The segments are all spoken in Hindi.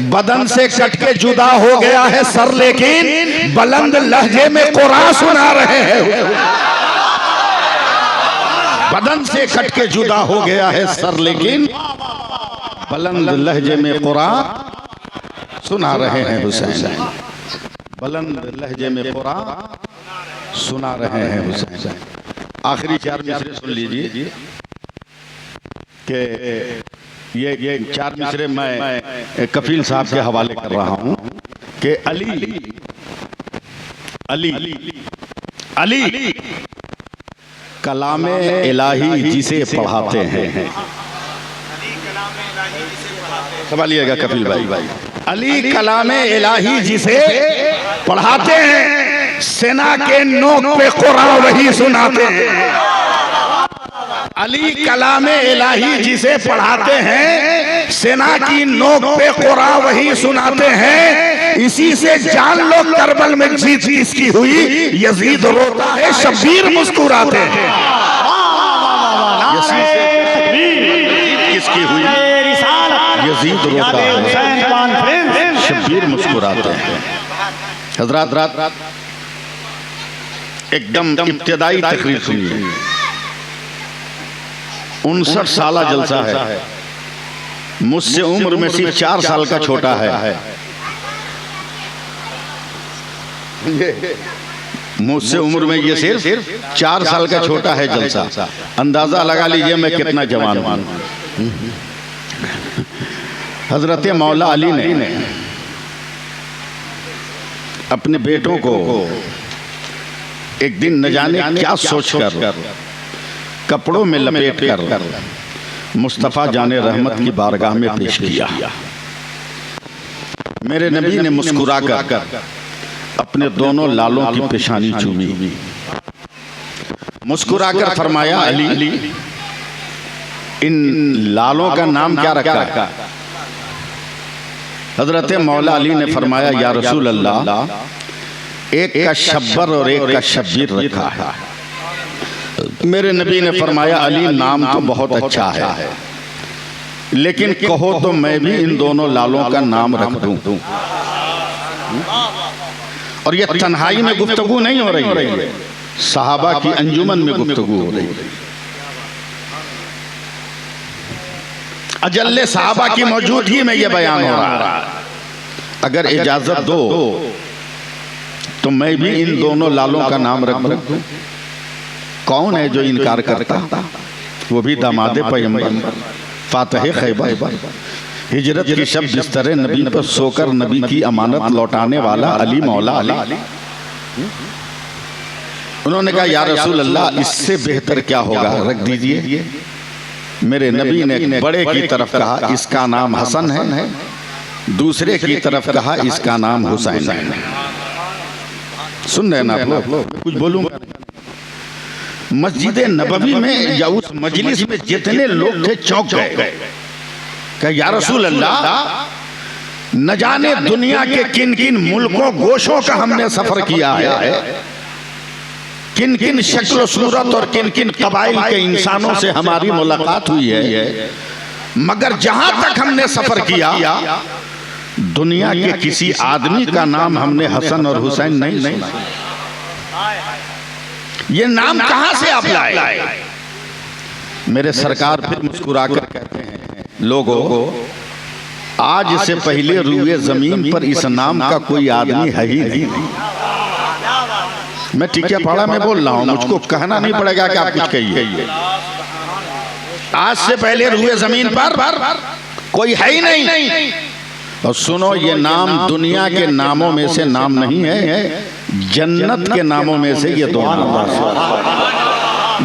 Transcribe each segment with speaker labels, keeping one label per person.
Speaker 1: बदन से कट के जुदा हो गया है सर, लेकिन बुलंद लहजे में कुरान सुना रहे हैं। बदन से कट के जुदा हो गया है सर, लेकिन बुलंद लहजे में कुरान सुना रहे हैं हुसैन। बुलंद लहजे में कुरान सुना रहे हैं हुसैन। आखिरी 4 मिसरे सुन लीजिए कि ये 4 मिसरे मैं कफील साहब के हवाले कर रहा हूं कि अली अली अली कलामे इलाही जिसे पढ़ाते हैं। संभालिएगा कपिल भाई। अली कलामे इलाही जिसे पढ़ाते हैं, सेना के नोक पे कुरान वही सुनाते हैं। अली कलामे इलाही जिसे पढ़ाते हैं, सेना की नोक पे कुरान वही सुनाते हैं। इसी से जान लो करबल में जीत किसकी हुई, यजीद रोता है शब्बीर मुस्कुराते हैं। किसकी हुई, यजीद रोता है शब्बीर मुस्कुराते हैं। हजरात एकदम इब्तिदाई तकरीर सुनिए। 59 साल जलसा है, मुझसे उम्र में सिर्फ 4 साल का छोटा है। मुझसे उम्र में ये सिर्फ 4 साल का छोटा है जलसा। अंदाजा लगा लीजिए मैं कितना जवान हूं। हजरत मौला अली ने अपने बेटों को एक दिन न जाने क्या सोचकर कपड़ों में लपेट कर मुस्तफा जाने रहमत की बारगाह में पेश किया। मेरे नबी ने मुस्कुराकर अपने दोनों लालों की पेशानी चूमी, मुस्कुराकर फरमाया, अली इन लालों का नाम क्या रखा? हजरत मौला अली ने फरमाया, या रसूल अल्लाह, एक का शब्बर और एक का शब्बीर रखा है। मेरे नबी ने फरमाया, अली नाम तो बहुत अच्छा है, लेकिन कहो तो मैं भी इन दोनों लालों का नाम रख दूं। और ये तन्हाई में गुफ्तगू नहीं हो रही है, सहाबा की अंजुमन में गुफ्तगू हो रही है। अजल्ले सहाबा की मौजूदगी में यह बयान हो रहा है। अगर इजाजत दो तो मैं भी इन दोनों लालों का नाम रख दूं। कौन है जो इनकार करता? वो भी दामादे पैगंबर, फातिह खैबर, हिजरत की शब बिस्तर नबी पर सोकर नबी की अमानत लौटाने वाला अली मौला अली। उन्होंने कहा, या रसूल अल्लाह, इससे बेहतर क्या होगा, रख दीजिए। मेरे नबी ने बड़े की तरफ कहा, इसका नाम हसन है, दूसरे की तरफ कहा, इसका नाम हुसैन है। सुन रहे ना आप लोग? कुछ बोलूंगा। मस्जिद नबवी में या उस मजलिस में जितने लोग थे चौंक गए। कहा, या रसूल अल्लाह, न जाने दुनिया के किन किन मुल्कों गोशों का हमने सफर किया है, किन किन शक्ल सूरत और किन किन कबाइल के इंसानों से हमारी मुलाकात हुई है, मगर जहां तक हमने सफर किया, दुनिया के किसी आदमी का नाम हमने हसन और हुसैन नहीं सुना। ये नाम कहां से आप लाए? मेरे सरकार फिर मुस्कुराकर कहते हैं, लोगों, आज से पहले रुए जमीन पर इस नाम का कोई आदमी है ही नहीं। मैं टिकियापाड़ा में बोल रहा हूं, मुझको कहना नहीं पड़ेगा कि आप कुछ कहिए। आज से पहले रुए जमीन पर कोई है ही नहीं। और सुनो, ये नाम दुनिया के नामों में से नाम नहीं है, जन्नत के नामों में से ये दो नाम।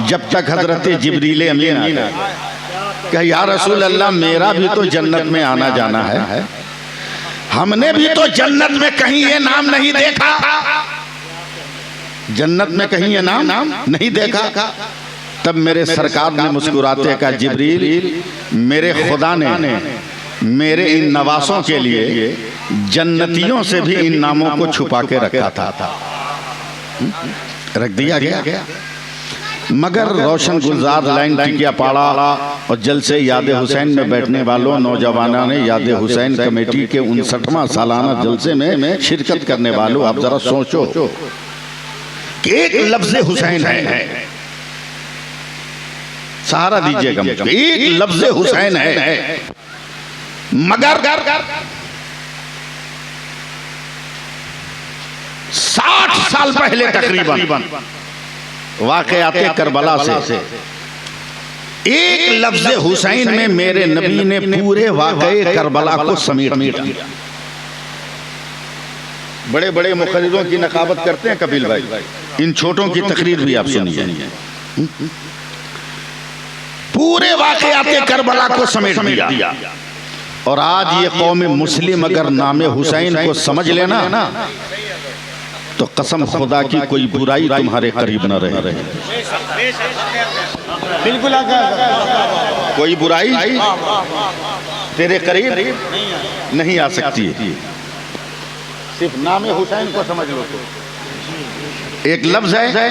Speaker 1: जब तक हजरत जिब्रील अमीन कहा, या रसूल अल्लाह, मेरा भी तो जन्नत में आना जाना है, हमने भी तो जन्नत में कहीं ये नाम नहीं देखा, जन्नत में कहीं ये नाम नहीं देखा। तब मेरे सरकार ने मुस्कुराते कहा, जिब्रील, मेरे खुदा ने मेरे इन नवासों के लिए जन्नतियों से भी इन नामों को छुपा के रखा था। रख दिया गया। मगर रोशन गुलजार लाइन टिकिया पाड़ा और जलसे याद हुसैन में बैठने वालों नौजवानों ने याद हुसैन कमेटी के 59वां सालाना जलसे में शिरकत करने वालों, आप जरा सोचो कि एक लफ्ज हुसैन है, सहारा दीजिएगा मुझे, एक लफ्ज हुसैन है, मगर 60 साल पहले तकरीबन वाक़याते करबला से एक लफ्ज हुसैन में मेरे नबी ने पूरे वाक़ये करबला को समेट दिया। बड़े बड़े मुखर्रिरों की नकाबत करते हैं कपिल भाई, इन छोटों की तकरीर भी आप सुनिए। पूरे वाक़याते करबला को समेट दिया। और आज ये कौम मुस्लिम अगर नामे हुसैन को समझ लेना तो कसम खुदा की कोई बुराई तुम्हारे करीब न रहे।
Speaker 2: बिल्कुल
Speaker 1: कोई बुराई तेरे करीब नहीं आ सकती है, सिर्फ नामे हुसैन को समझ लो। एक लफ्ज है,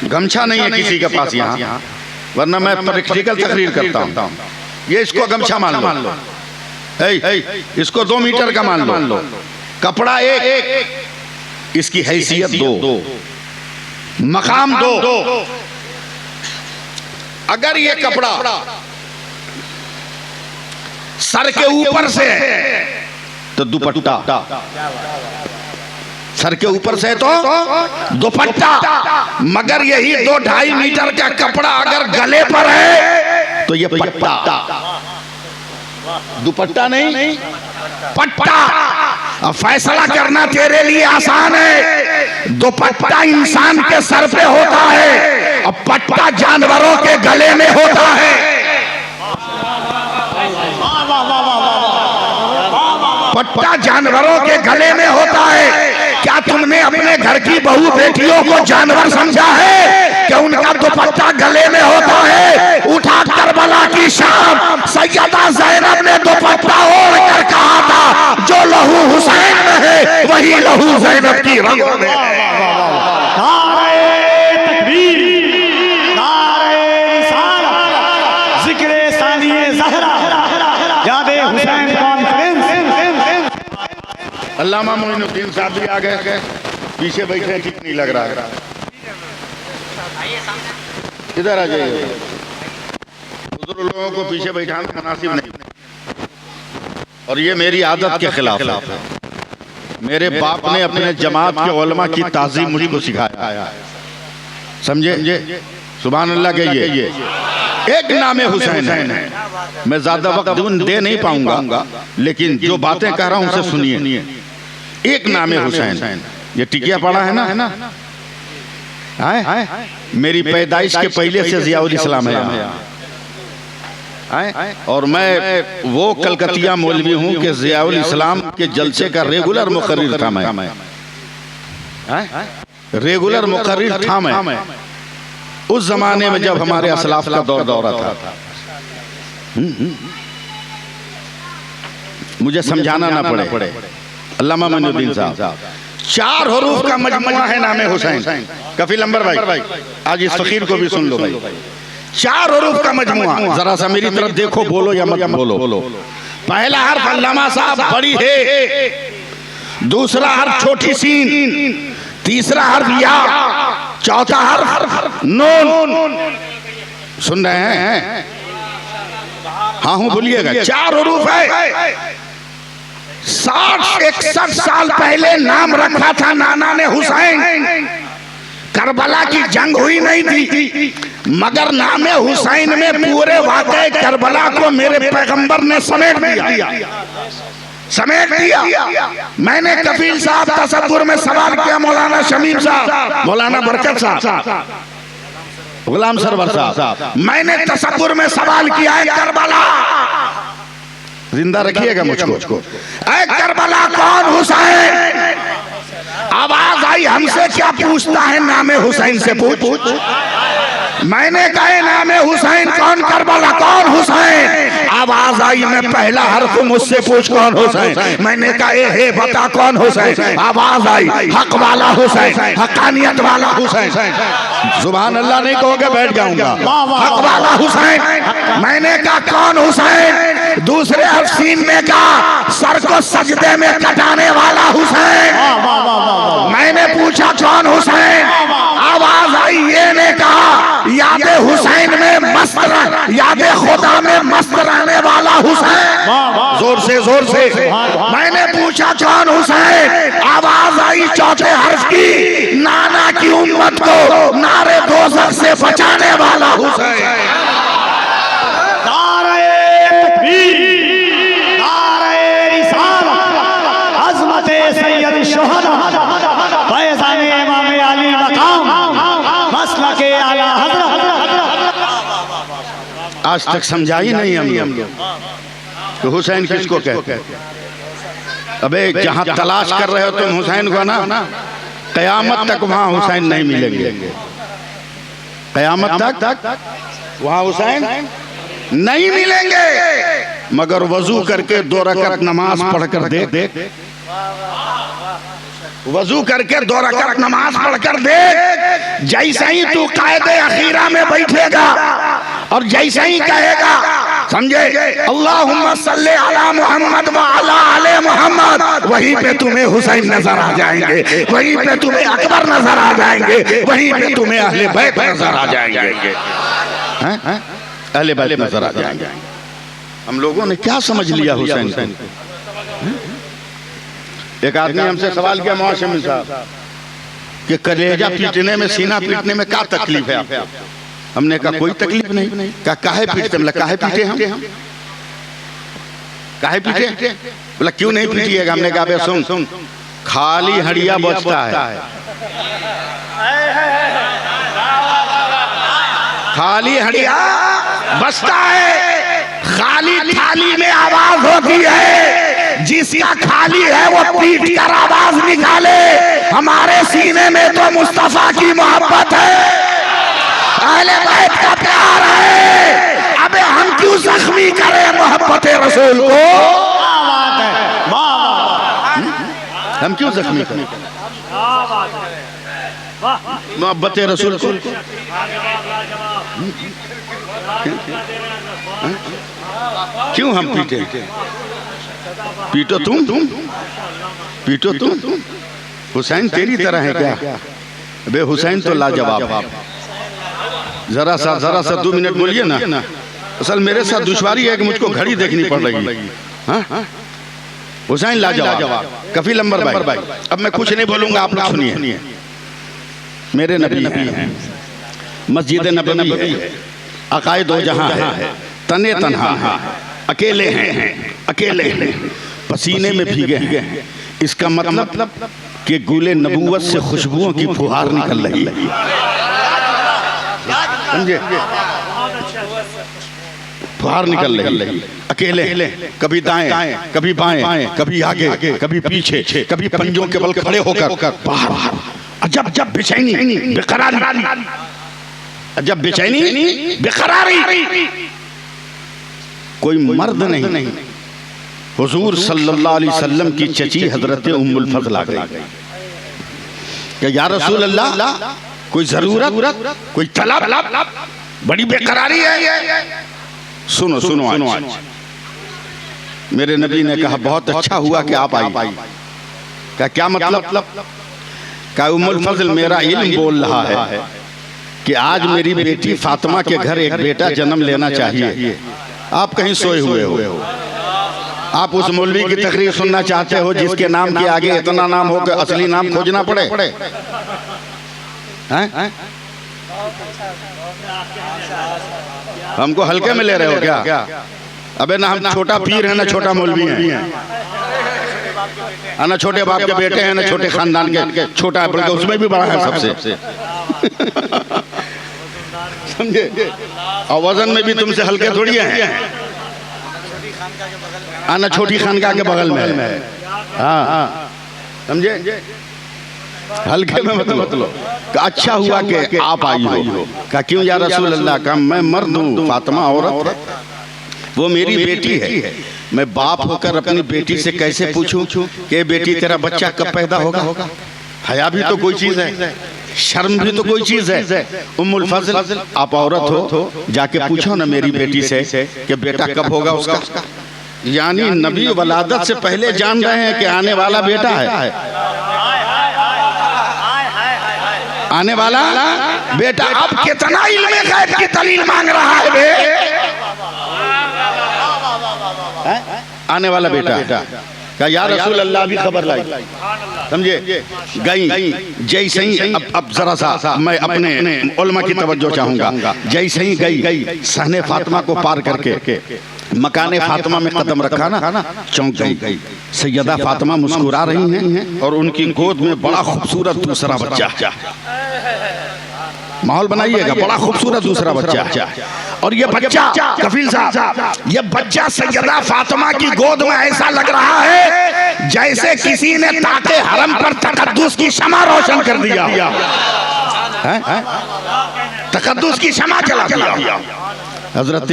Speaker 1: गमछा नहीं है किसी के पास यहाँ, वरना मैं प्रैक्टिकल तकरीर करता हूँ। ये इसको गमछा मान लो, इसको 2 मीटर का मान लो, कपड़ा एक, इसकी हैसियत 2, मकाम 2। अगर ये कपड़ा सर के ऊपर से है तो दुपट्टा, सर के ऊपर से तो दुपट्टा, मगर यही 2-2.5 मीटर का कपड़ा अगर गले पर है तो ये पट्टा, दुपट्टा नहीं पट्टा। अब फैसला करना तेरे लिए आसान है, दुपट्टा इंसान के सर पे होता है और पट्टा जानवरों के गले में होता है। पट्टा जानवरों के गले में होता है। क्या तुमने अपने घर की बहू बेटियों को जानवर समझा है कि उनका दुपट्टा गले में होता है? उठा करबला की शाम सैयदा ज़ैनब ने दुपट्टा ओढ़ कर कहा था, जो लहू हुसैन में है वही लहू ज़ैनब की रगों में है।
Speaker 2: नारे तकबीर, नारे रिसालत, जिक्रे सानिए ज़हरा, यादे हुसैन कॉन्फ्रेंस।
Speaker 1: अल्लामा मोइनुद्दीन साहब भी आ गए, पीछे बैठे हैं, ठीक नहीं लग रहा है, इधर आ जाइए। बुजुर्ग लोगों को पीछे बैठाना मुनासिब नहीं, और ये मेरी आदत के खिलाफ है। मेरे बाप ने अपने जमात के उलमा की ताज़ीम मुझको सिखाया, समझे? सुभान अल्लाह कहिए। एक नामे हुसैन है, मैं ज्यादा वक्त दे नहीं पाऊंगा, लेकिन जो बातें कह रहा हूं उसे सुनिए। एक नामे हुसैन, ये टिकिया पड़ा है ना, मेरी पैदाइश के पहले से ज़ियाउल इस्लाम है, और मैं वो कलकतिया मौलवी हूँ कि ज़ियाउल इस्लाम के जलसे का रेगुलर मुकर्रिर था मैं, रेगुलर मुकर्रिर था मैं उस जमाने में जब हमारे असलाफ का दौरा था। मुझे समझाना ना पड़े, अल्लामा मोइनुद्दीन साहब, 4 हरूफ का मजमुआ है नामे हुसैन। कफील अंबर भाई, आज इस फकीर को भी सुन लो भाई, 4 हरूफ का मजमुआ। जरा सा मेरी तरफ देखो, बोलो या मत बोलो। पहला हर्फ अल्लामा साहब बड़ी है, दूसरा हर्फ छोटी सीन, तीसरा हर्फ या, चौथा हर्फ नून। सुन रहे हैं? हाँ हूं, बोलिएगा। 4 हरूफ है। 60-61 साल पहले नाम रखा था नाना ने हुसैन। करबला की जंग हुई नहीं थी, मगर नामे हुसैन में पूरे वाक़े करबला को मेरे पैगंबर ने समेट दिया। मैंने कफील साहब तसव्वुर में सवाल किया, मौलाना शमीम साहब, मौलाना बरकत साहब, गुलाम सरवर साहब, मैंने तसव्वुर में सवाल किया है, करबला जिंदा रखिएगा मुझको, ऐ करबला कौन हुसैन? आवाज आई, हमसे क्या पूछता है, नामे हुसैन से पूछ। मैंने कहा नाम हुसैन कौन, करबला कौन हुसैन। आवाज आई, मैं पहला हर्फ मुझसे पूछ कौन हुसैन। मैंने कहा हे बता कौन हुसैन। आवाज आई, हक वाला हुसैन, हकानियत वाला हुसैन। सुभान अल्लाह नहीं कहोगे बैठ जाऊंगा। हक वाला हुसैन। मैंने कहा कौन हुसैन। दूसरे अफसीन में कहा सर को सजदे में कटाने वाला हुसैन। मैंने पूछा कौन हुसैन। आवाज आई, ये ने कहा यादे हुसैन में मस्त, यादे खुदा में मस्त रहने वाला हुसैन। जोर से मैंने पूछा कौन हुसैन। आवाज आई चौथे हर्फ की, नाना की उम्मत को नारे दोज़ख से बचाने वाला हुसैन।
Speaker 2: नारे तकबीर, नारे रिसालत, अज़मते सैयद शुहदा, फैज़ान इमाम अली मकाम, मसलके आला हज़रत।
Speaker 1: आज तक समझाई नहीं हम लोग तो हुसैन किसको कहते हैं। अबे जहां तलाश कर रहे हो तुम हुसैन को ना, कयामत तक वहां हुसैन नहीं मिलेंगे। कयामत तक वहां हुसैन नहीं मिलेंगे। मगर वजू करके 2 रकात नमाज पढ़कर देख, वजू करके 2 रकात नमाज पढ़कर देख। जैसे ही तू कायदे अखीरा में बैठेगा और जैसे ही कहेगा, समझे, अल्लाहुम्मा सल्ले अला मुहम्मद व अला आले मुहम्मद, वहीं पे तुम्हें हुसैन नजर आ जाएंगे, वहीं पे तुम्हें अकबर नजर आ जाएंगे, वहीं पे तुम्हें अहले बैत नजर आ जाएंगे। अहले बैत नजर आ जाएंगे। हम लोगों ने क्या समझ लिया हुसैन को। एक आदमी हमसे सवाल किया, मौसम साहब कि कलेजा पीटने में, सीना पीटने में क्या तकलीफ है आपको। हमने कहा कोई तकलीफ नहीं। कहा काहे पीटते। मतलब काहे पीटे हम, काहे पीटे। बोला क्यों नहीं पीटिएगा। हमने कहा सुन, खाली हड़िया बचता है, खाली हड़िया बचता है, खाली थाली में आवाज होती है। जिसका खाली है वो पीट कर आवाज निकाले। हमारे सीने में तो मुस्तफा की मोहब्बत है, अहले बैत का प्यार है। अबे हम क्यों जख्मी करें मोहब्बत रसूल को। हम क्यों जख्मी करें मोहब्बत रसूल को। क्यों हम पीटे। पीटो तुम, पीटो तुम। हुसैन तेरी तरह है क्या। बे हुसैन तो लाजवाब। जरा सा 2 मिनट बोलिए ना। असल मेरे साथ दुश्वारी है कि मुझको घड़ी देखनी पड़ रही है। हुसैन लाजवाब। कफील अंबर भाई, अब मैं कुछ नहीं बोलूंगा, आप लोग सुनिए। मेरे नबी हैं, मस्जिद नबवी है, अकायद दो जहां है, तने तन्हा है, अकेले हैं, पसीने में भीगे हैं। इसका मतलब कि गुले नबूवत से खुशबुओं की फुहार निकल रही है। समझे, फुहार निकल रही। अकेले, कभी दाएं, कभी बाएं, कभी आगे, कभी पीछे, कभी पंजों के बल खड़े होकर बाहर। अजब जब बेचैनी, बेकरारी, अजब बेचैनी, बेकरारी। कोई मर्द नहीं। हुजूर सल्लल्लाहु अलैहि वसल्लम की चची हजरत उम्मुल फज़ल आ गई कि या रसूल अल्लाह, कोई जरूरत, कोई तलब, बड़ी बेकरारी है। सुनो आज मेरे नबी ने कहा बहुत अच्छा हुआ कि आप आई। क्या मतलब। क्या उम्मुल फज़ल, मेरा इल्म बोल रहा है कि आज मेरी बेटी फातिमा के घर एक बेटा जन्म लेना चाहिए। आप कहीं सोए हुए हो, आप उस मौलवी की तकरीर सुनना चाहते हो जिसके नाम के आगे इतना नाम हो कि असली नाम खोजना पड़े। हैं? हमको हल्के में ले रहे हो क्या। अबे ना हम छोटा पीर है ना छोटा मौलवी है, ना छोटे बाप के बेटे हैं ना छोटे खानदान के। छोटा है बल्कि उसमें भी बड़ा है सबसे। समझे, और वजन में भी तुमसे हल्के थोड़ी है। ना छोटी खानका के बगल में। हाँ, समझे। हल्के में मतलब अच्छा हुआ कि आप आई हो। कहा क्यों या रसूल अल्लाह? का मैं मर्द हूँ, फातिमा औरत, वो मेरी बेटी है। मैं बाप होकर अपनी बेटी से कैसे पूछूं कि बेटी तेरा बच्चा कब पैदा होगा? हया भी तो कोई चीज है, शर्म भी तो कोई चीज है। उम्मुल फजल आप औरत हो, जाके पूछो ना मेरी बेटी से कि बेटा कब होगा उसका। यानी नबी वलादत से पहले जान रहे हैं कि आने वाला बेटा है, आने वाला बेटा। अब कितना इल्मे गैब की दलील मांग रहा है बे? आने वाला बेटा। क्या या रसूल अल्लाह भी खबर लाई, समझे? गई जैसे ही अब जरा सा मैं अपने उलमा की तवज्जो चाहूंगा। जैसे ही गई सहने फातिमा को पार करके मकाने फातिमा में कदम रखा ना, चौंक गई। सैयदा फातिमा मुस्कुरा रही हैं और उनकी गोद में बड़ा खूबसूरत दूसरा बच्चा। माहौल बनाइएगा, बड़ा खूबसूरत दूसरा बच्चा। और ये बच्चा कफील साहब, ये बच्चा सैयदा फातिमा की गोद में ऐसा लग रहा है जैसे किसी ने ताक़े हरम पर तकद्दुस की शमा रोशन कर दिया, तकद्दुस की शमा जला दिया। हजरत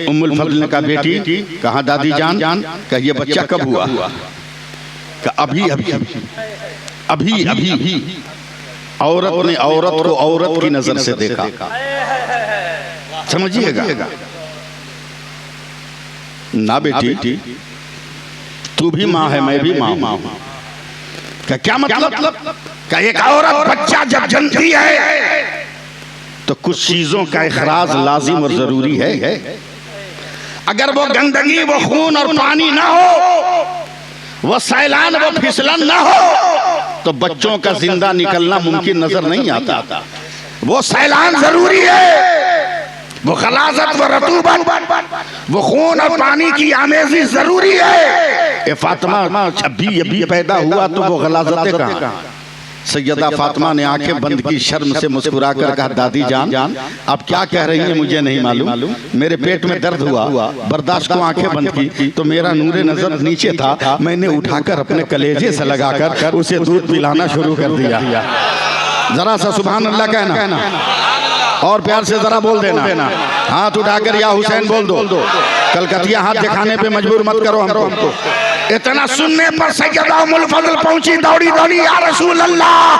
Speaker 1: उम्मुल फजल ने कहा बेटी कहाँ दादी जान? का ये बच्चा कब हुआ? का अभी अभी अभी अभी अभी। औरत ने औरत को औरत की नजर से देखा, समझिएगा ना बेटी, तू भी माँ है, मैं भी माँ हूँ। क्या मतलब? का एक औरत बच्चा जब जनती है तो कुछ चीजों का इखराज लाजिम और जरूरी है। अगर वो गंदगी, वो खून और पानी ना हो, वो सैलान, वो फिसलन ना हो, तो बच्चों का जिंदा निकलना मुमकिन नजर नहीं आता। वो सैलान जरूरी है, वो खलाजत, वो रतूबत, वो खून और पानी की आमेज़ी जरूरी है। फातिमा अभी पैदा हुआ तो वो गलाजत कहाँ? सैयदा फातिमा ने आंखें बंद की, शर्म से मुस्कुरा कर कहा दादी जान आप क्या कह रही हैं मुझे नहीं मालूम। मेरे पेट में दर्द हुआ, बर्दाश्त को आंखें बंद की तो मेरा नूरे नजर नीचे था, मैंने उठाकर अपने कलेजे से लगाकर उसे दूध पिलाना शुरू कर दिया। जरा सा सुभान अल्लाह कहना और प्यार से जरा बोल देना, हाथ उठाकर या हुसैन बोल दो। कलकतिया हाथ दिखाने पे मजबूर मत करो हमको। इतना सुनने पर सैयदा उम्मुल फजल पहुंची दौड़ी, या रसूल अल्लाह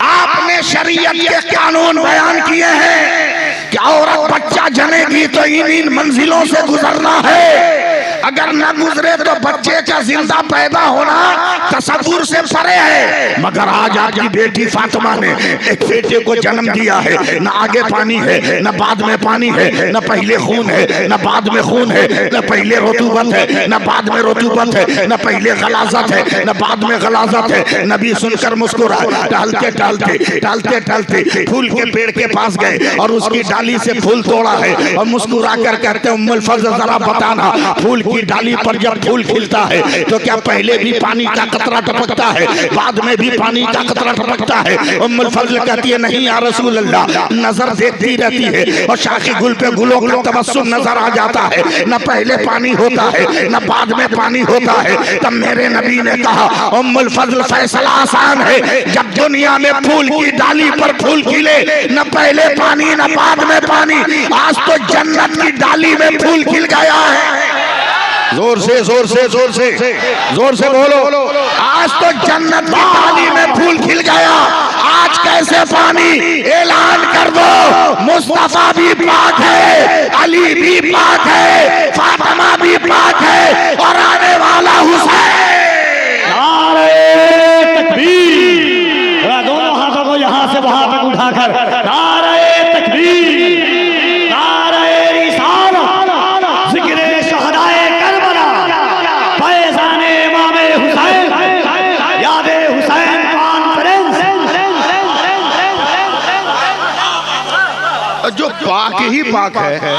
Speaker 1: आपने शरीयत के कानून बयान किए हैं कि औरत बच्चा जनेगी तो इन मंजिलों से गुजरना है, अगर न गुजरे तो बच्चे का जिंदा पैदा होना तसव्वुर से परे है। मगर आज आपकी बेटी फातिमा ने एक बेटे को जन्म दिया है, न आगे पानी है, न बाद में पानी है, न पहले खून है, न बाद में खून है, न पहले रतूबत है, न बाद में रतूबत है, न पहले गलाजत है, न बाद में गलाजत है। नबी सुनकर मुस्कुराए। टहलते फूल के पेड़ के पास गए और उसकी डाली से फूल तोड़ा है और मुस्कुरा कर कहते उम्मुल फजल जरा बताना, फूल की डाली पर जब फूल खिलता है तो क्या पहले भी पानी का कतरा टपकता है, बाद में भी पानी का कतरा टपकता है? उम्मुल फजल कहती है नहीं या रसूल अल्लाह, नजर देखती रहती है और शाखी गुल पे गुलों का तबस्सुम नजर आ जाता है, न पहले पानी होता है न बाद में पानी होता है। तब मेरे नबी ने कहा उम्मुल फजल फैसला आसान है, जब दुनिया में फूल की डाली पर फूल खिले न पहले पानी न बाद में पानी, आज तो जन्नत की डाली में फूल खिल गया है। जोर से बोलो, आज तो जन्नत की डाली में फूल खिल गया। आज कैसे पानी? ऐलान कर दो मुस्तफा भी पाक है, अली भी पाक है, फातिमा भी पाक है और आने वाला हुसैन।
Speaker 2: नारे तकबीर, दोनों हाथों को यहाँ से वहां तक उठाकर नारे तकबीर, नारे रिसालत, जिक्रे शहदाए करबला, फैज़ाने इमाम हुसैन, याद हुसैन कॉन्फ्रेंस।
Speaker 1: जो पाक ही पाक है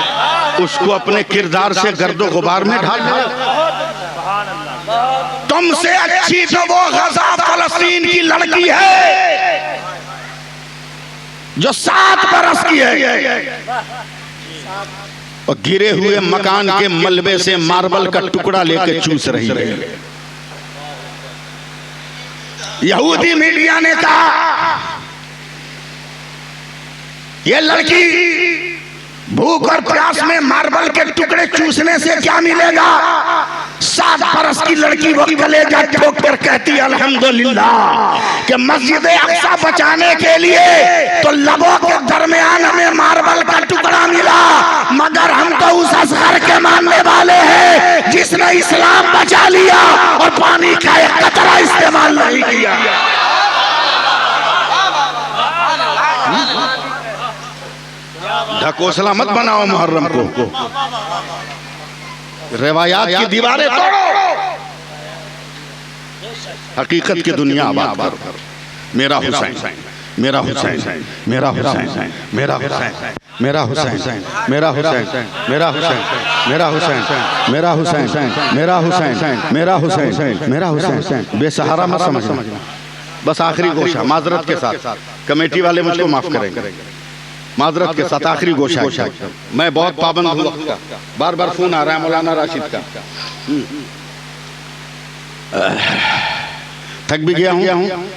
Speaker 1: उसको अपने किरदार से गर्दो गुबार में ढाल दे। तुमसे अच्छी तो वो गजा फलस्तीन की लड़की है जो 7 बरस की है और गिरे हुए मकान के मलबे से मार्बल का टुकड़ा लेकर चूस रही है। यहूदी मीडिया ने कहा ये लड़की भूख और प्यास में मार्बल के टुकड़े चूसने से क्या मिलेगा। 7 बरस की लड़की वो कलेजा ठोक कर कहती है अल्हम्दुलिल्लाह कि मस्जिद अक्सा बचाने के लिए तो लबों के दरमियान हमें मार्बल का टुकड़ा मिला, मगर हम तो उस असगर के मानने वाले हैं जिसने इस्लाम बचा लिया और पानी का एक कतरा इस्तेमाल नहीं किया। ढकोसला मत बनाओ मुहर्रम को, रिवायात की दीवारें तोड़ो, हकीकत की दुनिया आबाद करो। मेरा हुसैन, मेरा हुसैन, मेरा हुसैन, मेरा हुसैन, मेरा हुसैन, मेरा हुसैन, मेरा हुसैन, मेरा हुसैन, मेरा हुसैन, मेरा हुसैन, मेरा हुसैन, मेरा हुसैन। बेसहारा मत समझना। बस आखिरी गोशा माजरत के साथ, कमेटी वाले मुझको माफ करेंगे, माजरत के साथ आखिरी गोशा। मैं बहुत पाबंद हूँ वक्त का, बार बार फोन आ रहा है मौलाना राशिद का, थक भी गया हूँ।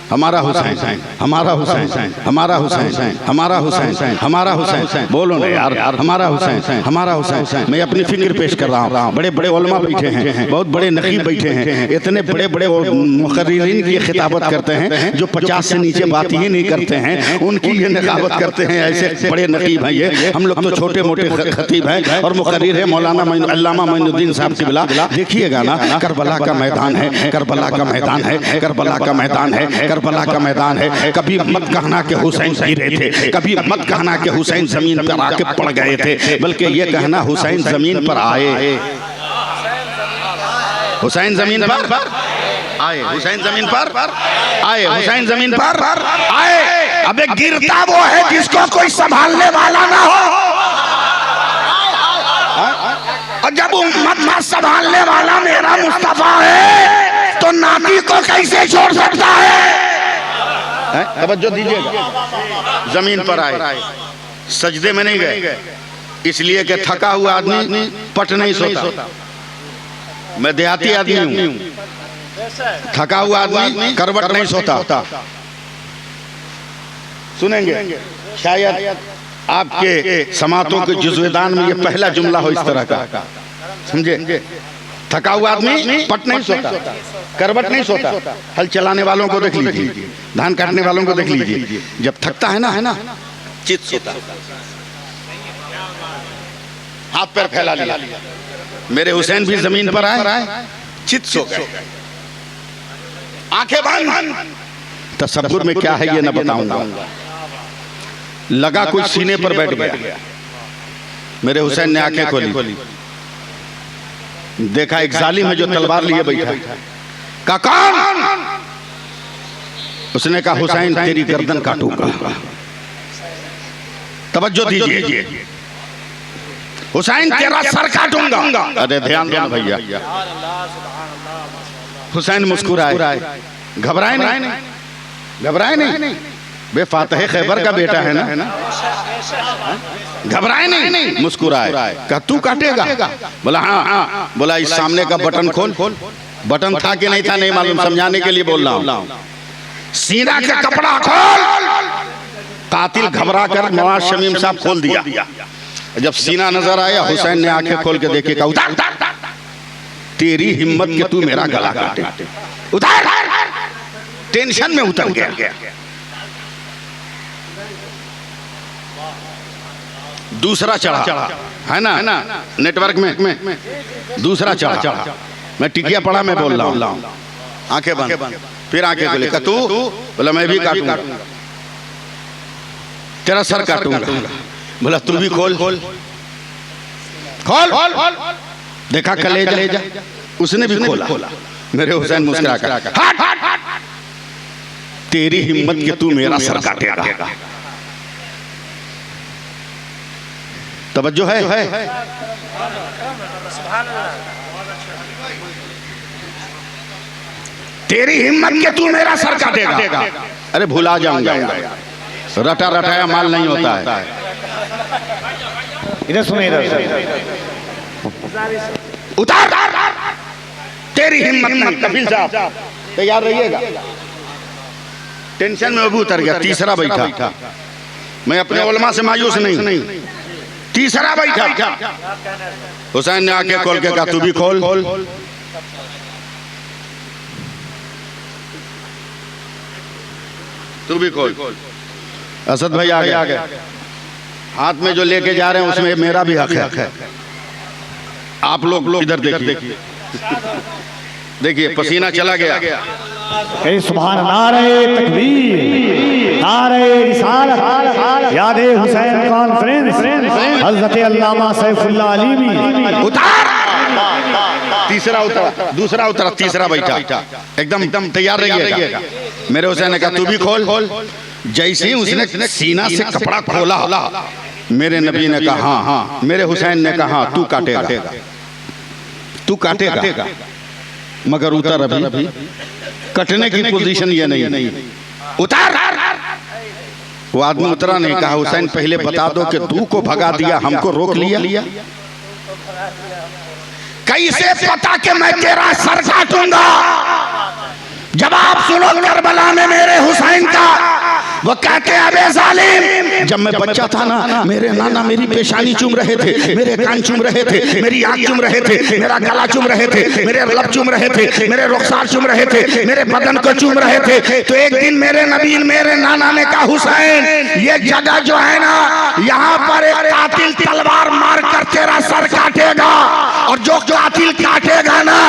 Speaker 1: हमारा हुसैन, हमारा हुसैन, हमारा हुसैन, हमारा हुसैन, हमारा हुसैन, बोलो ना यार, हमारा हुसैन, हमारा हुसैन। मैं अपनी फिक्र पेश कर रहा हूँ। बड़े बड़े उलमा बैठे हैं, बहुत बड़े नकीब बैठे हैं, इतने बड़े बड़े मुकर्रिरीन की खिताबत करते हैं जो 50 से नीचे बात ही नहीं करते हैं, उनकी ये नकाबत करते हैं। ऐसे बड़े नकीब हैं ये, हम लोग तो छोटे मोटे खतीब हैं और मुकर्रिर है मौलाना अल्लामा मोइनुद्दीन साहब की बिला। देखिएगा ना, करबला का मैदान है, करबला का मैदान है, करबला का मैदान है, करबला का मैदान है। कभी मत कहना कि हुसैन गिरे थे, कभी मत कहना कि हुसैन जमीन पर आके पड़ गए थे, बल्कि ये कहना हुसैन जमीन पर आए, हुसैन जमीन पर आए, हुसैन जमीन पर आए, हुसैन जमीन पर आए। अबे गिरता वो है जिसको कोई संभालने वाला ना हो, और जब उम्मत संभालने वाला मेरा मुस्तफा है तो नाती को कैसे छोड़ सकता है? तवज्जो दीजिएगा। जमीन पर आए, सजदे में नहीं गए, इसलिए कि थका हुआ आदमी पट नहीं सोता। मैं देहाती आदमी हूँ, थका हुआ आदमी करवट नहीं सोता। सुनेंगे शायद आपके समातों के जुज़्वेदान में ये पहला जुमला हो इस तरह का, समझे? थका हुआ आदमी पट नहीं सोता, करवट नहीं सोता। हल चलाने वालों को देख लीजिए, धान काटने वालों को देख लीजिए, जब थकता है ना चित सोता, हाथ पैर फैला लिया। मेरे हुसैन भी जमीन पर आए, चित सो गए, आंखें बंद। तसव्वुर में क्या है ये न बताऊंगा। लगा कुछ सीने पर बैठ गया। मेरे हुसैन ने आंखें खोली, देखा एक जालिम है जो तलवार लिए बैठा। कहा कौन? उसने कहा हुसैन तेरी गर्दन काटूंगा। तवज्जो दीजिए, हुसैन तेरा सर काटूंगा। अरे ध्यान दो भैया। हुसैन मुस्कुराए, घबराए नहीं, घबराए नहीं। बे फातह खैबर का बेटा है ना, घबराए नहीं, मुस्कुराए। कहा तू काटेगा? बोला हाँ। बोला इस सामने का बटन खोल। बटन था कि नहीं था नहीं मालूम, समझाने के लिए बोल रहा हूँ। सीना का कपड़ा खोल। कातिल घबरा कर नवाज शमीम साहब खोल दिया। जब सीना नजर आया, हुसैन ने आंखें खोल के देखे, कहा उतार, तेरी हिम्मत के तू मेरा गला काटे, उतार। टेंशन में उतर गया। दूसरा चढ़ा है ना नेटवर्क में, दूसरा चढ़ा। मैं टिकिया पड़ा, मैं बोल रहा हूँ, आंखें बंद। फिर आंखें खोले, कहा तू? बोला मैं भी काटूंगा, तेरा सर काटूंगा। बोला तू भी खोल। देखा कलेजा, उसने भी खोला। मेरे हुसैन मुस्कुरा कर, तेरी हिम्मत के तू मेरा सर काटेगा। तवज्जो है? तेरी हिम्मत के तू मेरा सर काटेगा। अरे भुला जाऊंगा, रटा रटाया माल नहीं होता है।
Speaker 2: इधर सुने,
Speaker 1: उतार। तेरी हिम्मत नहीं। कफील साहब तैयार रहिएगा, टेंशन में वो भी उतर गया। तीसरा बैठा, मैं अपने उलमा से मायूस नहीं। तीसरा बैठा, हुसैन ने आके खोल के कहा तू भी खोल। तू भी खोल। असद भाई आ गया, हाथ में जो लेके जा रहे हैं उसमें मेरा भी हक है। आप लोग इधर देखिए, देखिए पसीना चला गया।
Speaker 2: सुभान नारे तकबीर, नारे रिसालत, यादे हुसैन कॉन्फ्रेंस, हज़रत अल्लामा सैफुल्लाह अलीमी।
Speaker 1: उतार, तीसरा उतरा, दूसरा उतरा, तीसरा बैठा। एकदम तैयार रहिएगा। मेरे हुसैन ने कहा तू भी खोल। जैसे ही उसने सीना से कपड़ा खोला, मेरे नबी ने कहा हाँ। मेरे हुसैन ने कहा तू काटेगा, तू काटेगा। मगर उतर अभी, कटने की पोजीशन ये नहीं। उतार। वो आदमी उतरा नहीं। कहा हुसैन पहले बता दो कि तू को भगा दिया, हमको रोक लिया। कैसे पता कि मैं तेरा सर काटूंगा? जवाब सुनो करबला में मेरे हुसैन का। वो कहते हैं अबे जालिम, जब मैं बच्चा था ना, मेरे नाना मेरी पेशानी चूम रहे थे, मेरे कान चूम रहे थे, मेरी आंख चूम रहे थे, मेरा गला चूम रहे थे, मेरे लब चूम रहे थे, मेरे रुखसार चूम रहे थे, मेरे बदन को चूम रहे थे। तो एक दिन मेरे नबी मेरे नाना ने कहा हुसैन ये जगह जो है ना, यहाँ पर एक कातिल तलवार मार कर तेरा सर काटेगा, और जो कातिल काटेगा ना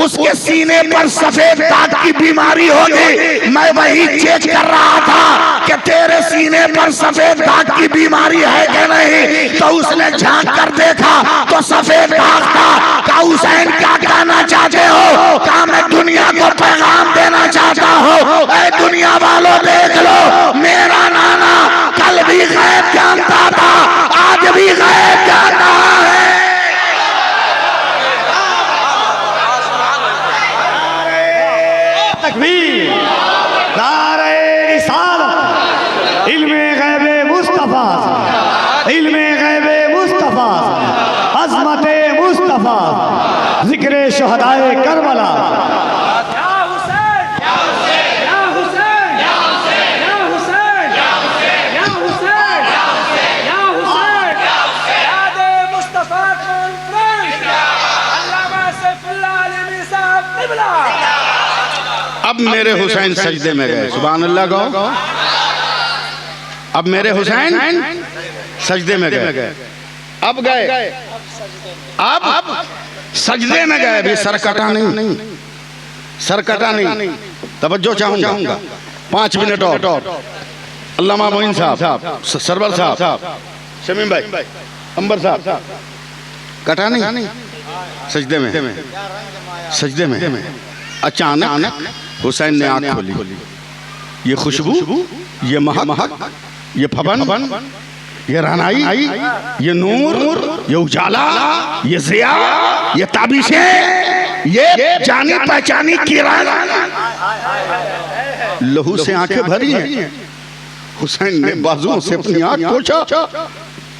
Speaker 1: उसके सीने पर सफेद दाग की बीमारी होगी। मैं वही चेक कर रहा था कि तेरे सीने पर सफेद दाग की बीमारी है कि नहीं। तो उसने झांक कर देखा तो सफेद दाग था। कहा हुसैन क्या कहना चाहते हो? कहा मैं दुनिया को पैगाम देना चाहता हूँ, ऐ दुनिया वालों देख लो, मेरा नाना कल भी गैब जानता था, आज भी गैब जानता है।
Speaker 2: तकबीर, नारे रिसालत, इल्मे गैबे मुस्तफा, इल्मे गैबे मुस्तफा, अज़मते मुस्तफा, जिक्रे शुहदाए करबला।
Speaker 1: अब मेरे हुसैन सजदे में गए। सुभान अल्लाह कहो। अब मेरे हुसैन सजदे में गए। अब गए, अब सजदे में गए। अभी सर कटा नहीं, सर कटा नहीं। तवज्जो चाहूंगा, 5 मिनट और। अल्लामा मोइन साहब, सरवर साहब, शमीम भाई, अंबर साहब, कटा नहीं। सजदे में अचानक हुसैन ने आंख खोली। ये खुशबू, ये महक, ये फबन, ये रहनाई, ये नूर, ये उजाला, ये ज़िया, ये ताबिशें, ये जानी पहचानी किरण, लहू से आंखें भरी हैं। हुसैन ने बाजुओं से अपनी आंख पोंछा,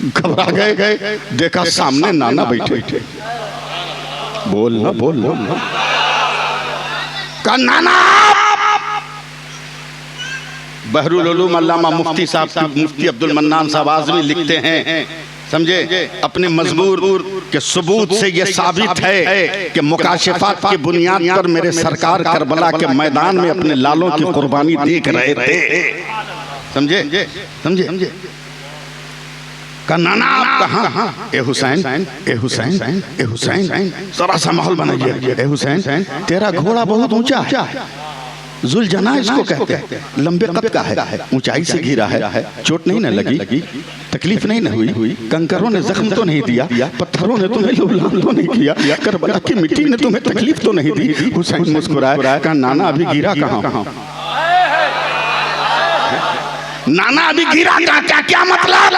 Speaker 1: घबरा गए। देखा सामने नाना बैठे। बोल ना। का नाना। बहरुल उलूम अल्लामा मुफ्ती साहब, मुफ्ती अब्दुल मन्नान साहब आज़मी लिखते हैं, समझे, अपने मजबूर के सबूत से ये साबित है कि मुकाशिफात की बुनियाद पर मेरे सरकार करबला के मैदान में अपने लालों की कुर्बानी देख रहे थे। समझे। का नाना आप कहाँ? ए हुसैन, जरा सा माहौल बनाइए। ए हुसैन, तेरा घोड़ा बहुत ऊंचा है, जुलजना इसको कहते हैं, लंबे कद का है, ऊंचाई से घिरा है, चोट नहीं न लगी, तकलीफ नहीं न हुई, कंकरों ने जख्म तो नहीं दिया, पत्थरों ने तुम्हें लुभान तो नहीं किया, करबला की मिट्टी ने तुम्हें तकलीफ तो नहीं दी। हुसैन मुस्कुराया, कहा नाना अभी गिरा कहाँ? नाना अभी गिरा क्या मतलब?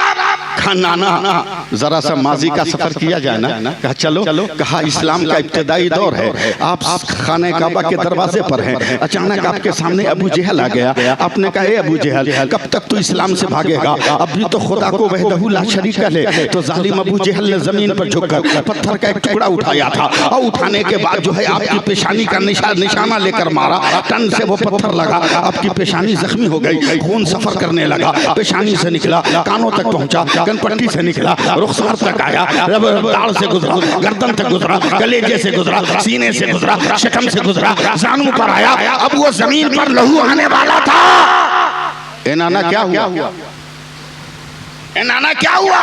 Speaker 1: कहा नाना जरा सा माजी का सफर किया जाए ना। कहा चलो। कहा इस्लाम का इब्तिदाई दौर है, आप खाने काबा के दरवाजे पर हैं, अचानक आपके सामने अबू जहल आ गया। आपने कहा ए अबू जहल, कब तक तू इस्लाम से भागेगा? अभी तो खुदा को वहदहू ला शरीक है। तो जालिम अबू जहल ने जमीन पर झुककर पत्थर का एक टुकड़ा उठाया था और उठाने के बाद जो है आपकी पेशानी का निशाना लेकर मारा। टन से वो पत्थर लगा, आपकी पेशानी जख्मी हो गई, खून सफर करने लगा, पेशानी से निकला, कानों तक पहुंचा, कनपट्टी से निकला, रुखसार तक आया, दाढ़ से गुजरा, गर्दन तक गुजरा, कलेजे से गुजरा, सीने से गुजरा, शक्म से गुजरा, जानू पर आया। अब वो जमीन पर लहू आने वाला था। ए नाना क्या हुआ? ए नाना क्या हुआ?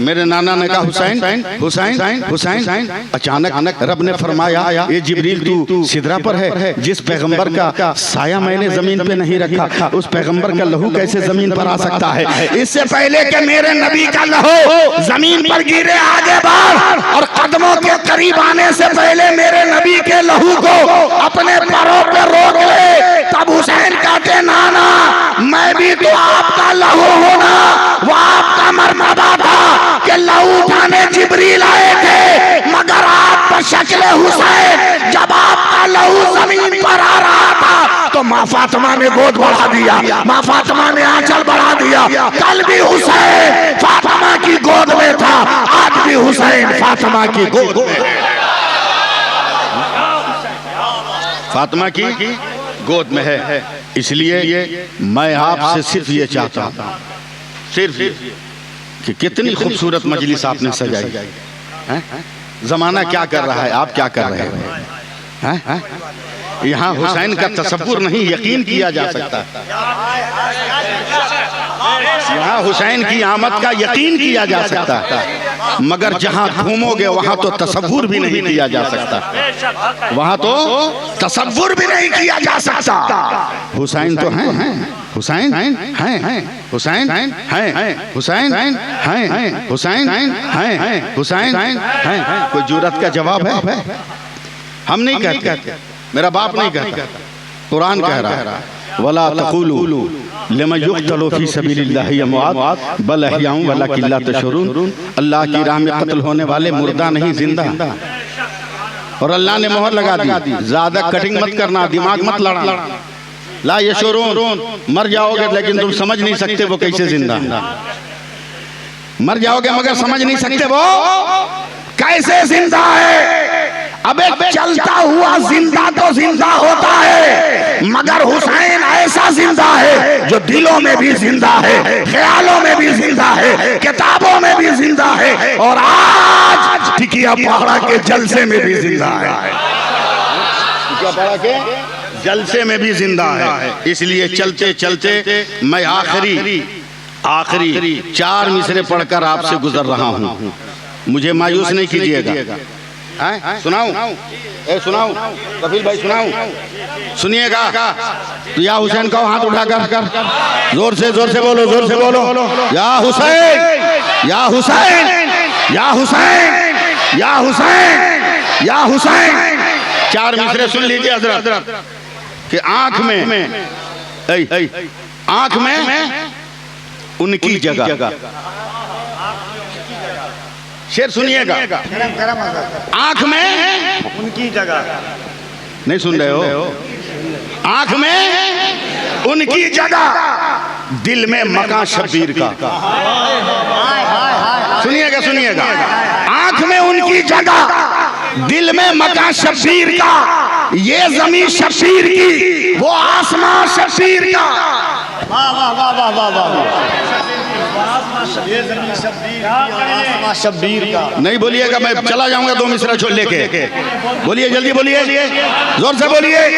Speaker 1: मेरे नाना ने कहा हुसैन हुसैन हुसैन। अचानक रब ने फरमाया ये जिब्रील तू सिदरा पर है, जिस पैगंबर का साया मैंने जमीन पे नहीं रखा उस पैगंबर का लहू कैसे जमीन पर आ सकता है? इससे पहले कि मेरे नबी का लहू जमीन पर गिरे आगे बढ़ और कदमों के करीब आने से पहले मेरे नबी के लहू को अपने पैरों पे रोक ले। तब हुसैन कहते नाना मैं भी तो आपका लहू हूं ना, वो आपका मर्तबा था कि लहू उठाने जिब्रील आए थे, मगर आप पर शक्ल हुसैन जब आपका लहू जमीन पर आ रहा था तो माँ फातिमा ने गोद बढ़ा दिया, माँ फातिमा ने आंचल बढ़ा दिया। कल भी हुसैन फातिमा की गोद में था, आज भी हुसैन फातिमा की गोद में, फातिमा की गोद में है। इसलिए मैं आपसे सिर्फ ये चाहता हूं, सिर्फ कि कितनी खूबसूरत मजलिस आपने सजाई है। जमाना क्या कर रहा है, आप क्या कर रहे हो? यहाँ हुसैन का तसव्वुर नहीं यकीन किया जा सकता। यहाँ हुसैन की आमद का यकीन किया जा सकता है, मगर जहाँ घूमोगे वहाँ तो तसव्वुर भी नहीं किया जा सकता, वहाँ तो तसव्वुर भी नहीं किया जा सकता। हुसैन तो हैं, हुसैन हैं, हुसैन हैं, हुसैन हैं, हुसैन हैं, हुसैन हैं। कोई जुर्रत का जवाब है? हम नहीं कहते, मेरा बाप नहीं कहता, कुरान कह रहा है वला तक़ूलू लिमन युक़्तलू फ़ी सबीलिल्लाहि अमवात बल अहयाउन वलाकिन ला तशऊरून। अल्लाह की राह में कत्ल होने वाले मुर्दा नहीं जिंदा। और अल्लाह ने मोहर लगा दी, ज्यादा कटिंग मत करना, दिमाग मत लड़ाना। ला यशऊरून, मर जाओगे लेकिन तुम समझ नहीं सकते वो कैसे जिंदा। मर जाओगे मगर समझ नहीं सकते वो कैसे जिंदा है। अबे चलता हुआ जिंदा तो जिंदा होता है, मगर हुसैन ऐसा जिंदा है जो दिलों में भी जिंदा है, ख्यालों में भी जिंदा है, किताबों में भी जिंदा है, और आज टिकिया पहाड़ा के जलसे में भी जिंदा है। टिकिया पहाड़ा के जलसे में भी जिंदा है। इसलिए चलते चलते मैं आखिरी 4 मिसरे पढ़कर आपसे गुजर रहा हूँ। मुझे मायूस नहीं कीजिएगा। सुनाऊं? सुनाऊं कफील भाई, सुनाऊं? सुनिएगा। तो या हुसैन का हाथ उठाकर जोर से बोलो, जोर से बोलो, या हुसैन, या हुसैन, या हुसैन, या हुसैन, या हुसैन। 4 मिसरे सुन लीजिए हजरत कि आंख में उनकी जगह। शेर सुनिएगा, आंख में
Speaker 2: उनकी जगह।
Speaker 1: नहीं सुन रहे हो? आंख में उनकी जगह, दिल में मकान शब्बीर का। सुनिएगा, आंख में उनकी जगह, दिल में मकान शब्बीर का। ये जमीन शब्बीर की, वो आसमां शब्बीर का।
Speaker 2: वाह वाह वाह वाह वाह वाह। ये जमीन शब्बीर का।
Speaker 1: नहीं बोलिएगा, मैं चला जाऊंगा 2 मिसरा छोड़ लेके। बोलिए, जल्दी बोलिए, जोर से बोलिए।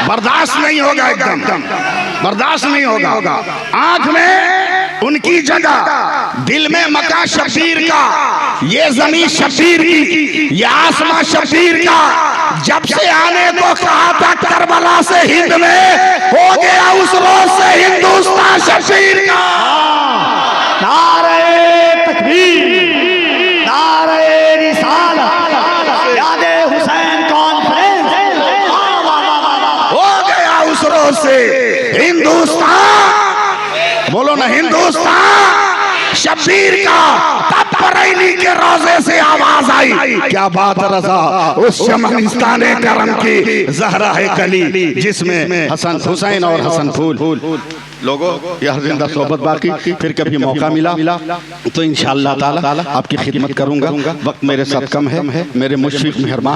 Speaker 1: बर्दाश्त नहीं होगा, एकदम बर्दाश्त नहीं होगा। आंख में उनकी जगह, दिल में मकान शब्बीर का। ये जमीन शब्बीर की, ये आसमां शब्बीर का। जब से आने को कहा था करबला से हिंद में, हो गया उस रोज से हिंदुस्तान शब्बीर का।
Speaker 2: नारे तकबीर, नारे रिसालत, यादे हुसैन कॉन्फ्रेंस।
Speaker 1: हो गया उस रोज से हिंदुस्तान, बोलो ना हिंदुस्तान शब्बीर शमशीर का तब बरेली के रोजे से आवाज आई, क्या बात रजा उस शमनिस्तान करम की जहरा है कली जिसमें हसन हुसैन और हसन फूल। लोगों यह जिंदा सोहबत बाकी, फिर कभी मौका मिला तो इंशाअल्लाह ताला आपकी खिदमत करूंगा। वक्त मेरे साथ कम है, मेरे मुशफिक मेहरबान